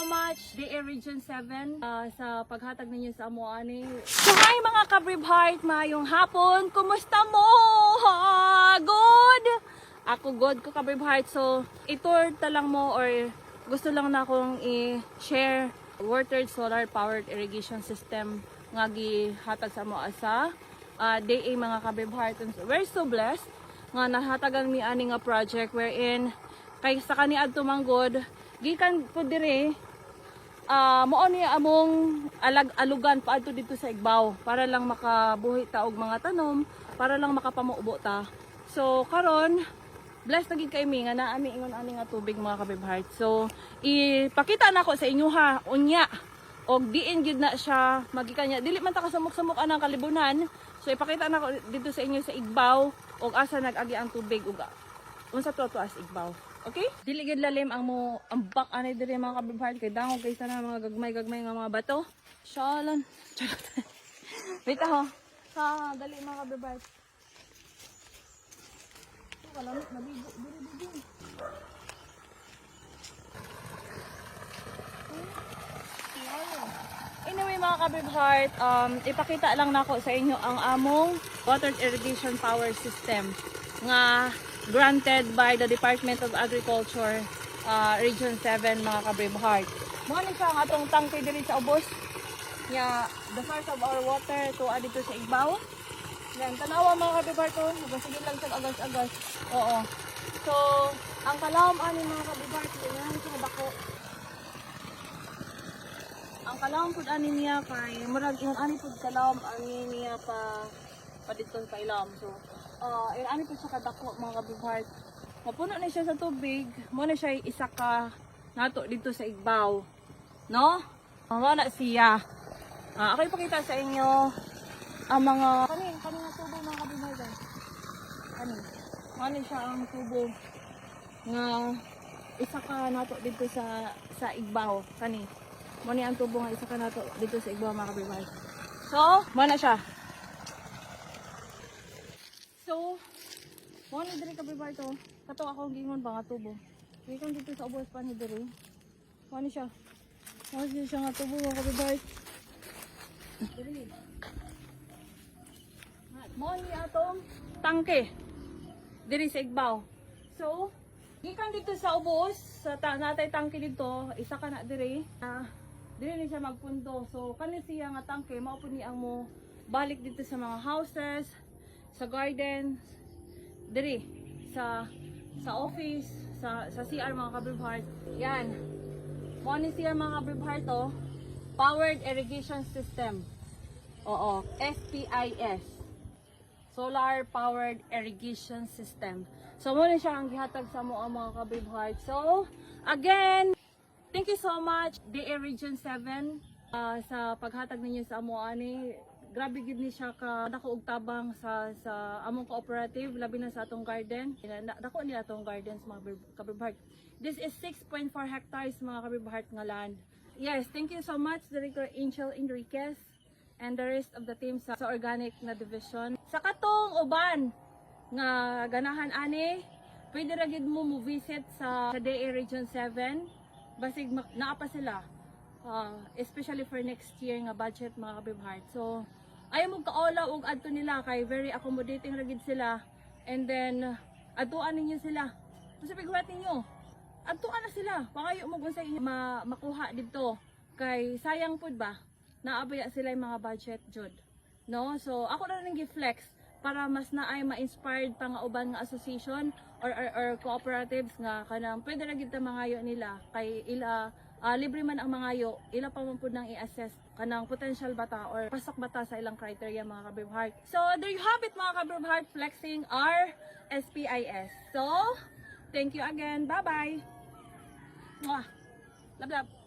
much DA Region 7 sa paghatag ninyo sa amo ani. So hi mga ka-Brave Heart, mayong hapon. Kumusta mo? Good. Ako good ko ka-Brave Heart. So itur ta lang mo or gusto lang na akong i-share watered solar powered irrigation system nga gihatag sa amo asa DA mga ka-Brave Heart. We're so blessed nga nahatagan mi ani nga project wherein kay sa kaniadto manggod gikan po dire mao ni among alugan paadto dito sa Igbaw para lang makabuhi ta og mga tanom, para lang makapamubo ta. So karon blessed na gid kay mi nga naami ingon ani nga tubig mga ka-Brave Heart. So ipakita na ko sa inyo ha unya og diin gid na siya magikanya dili man ta kasamok-samok anang kalibunan. So ipakita na ko dito sa inyo sa Igbaw og asa nag-agi ang tubig ug unsa to as Igbaw. Okay? Dili gid lalim ang mo ambak anay diri mga ka-Brave Heart kay dangog kay sana mga gagmay nga mga bato. Shalan. Wait ho. Ha, dali mga ka-Brave Heart. Kalamit nabigo diri. Anyway mga ka-Brave Heart, ipakita lang nako sa inyo ang among water irrigation power system nga granted by the Department of Agriculture Region 7 mga ka-Brave Heart. Mo ni siya ang atong tangke diri sa ubos. Ya, the source of our water to dito sa Igbaw. Yan, tanawa mga ka-Brave Heart to, nagasigil lang sa agas-agas. Oo. So, ang kalawom ani mga ka-Brave Heart, yan sa dako. Ang kalawom pud ani niya kay murag ingon ani pud kalawom ani niya pa dito sa ilawom. So, ani po siya kadako mga ka-Brave Heart. Mapuno na siya sa tubig, mo na siya isa ka nato dito sa Igbaw. No? Wala siya. Ako ipakita sa inyo ang mga kaning tubo mga ka-Brave Heart. Ano siya ang tubo nga isa ka nato dito sa Igbaw kani. Mo ni ang tubo nga isa ka nato dito sa Igbaw mga ka-Brave Heart. So, mo na siya. So, mo ni diri ka-Brave Heart to. Kato ako gingon ba nga tubo. Gikan dito sa ubos pa ni diri. Mo ni siya. Mo ni siya nga tubo mga ka-Brave Heart. Diri. Mo ni atong tangke diri sa Igbaw. So, gikan dito sa ubos, sa natay tangke dito, isa ka na diri. Diri ni siya magpundo. So, kani siya nga tangke, mao pud ni ang mo balik dito sa mga houses, sa garden, diri sa office, sa CR mga ka-Brave Heart. Yan. Mo ni siya mga ka-Brave Heart to, powered irrigation system. Oo, SPIS. Solar Powered Irrigation System. So, muna siya ang gihatag sa mga ka-Brave Heart. So, again, thank you so much, DA Region 7, sa paghatag ninyo sa amo ani. Grabe gid ni siya ka dako og tabang sa among cooperative, labi na sa atong garden. Dako ni atong gardens mga ka-Brave Heart. This is 6.4 hectares mga ka-Brave Heart nga land. Yes, thank you so much, Director Angel Enriquez and the rest of the team sa organic na division. Sa katong uban nga ganahan ani, pwede ra gid mo visit sa DA Region 7. Basig naa pa sila. Especially for next year nga budget mga ka-Brave Heart. So, ayaw mo kaola og adto nila kay very accommodating ra gid sila. And then adtuan ninyo sila. Kasi pigulat ninyo. Adtuan na sila. Pangayo mo kung sa inyo makuha dito. Kay sayang pud ba? Naabaya sila yung mga budget jud. No? So ako na rin gi-flex para mas naay ma-inspired pa nga uban nga association or cooperatives nga kanang pwede ra gid ta mangayo nila kay ila libre man ang mangayo, ila pa man pud nang i-assess kanang potential bata or pasok bata sa ilang criteria mga ka-Brave Heart. So there you have it mga ka-Brave Heart, flexing our SPIS. So thank you again. Bye bye. Love love.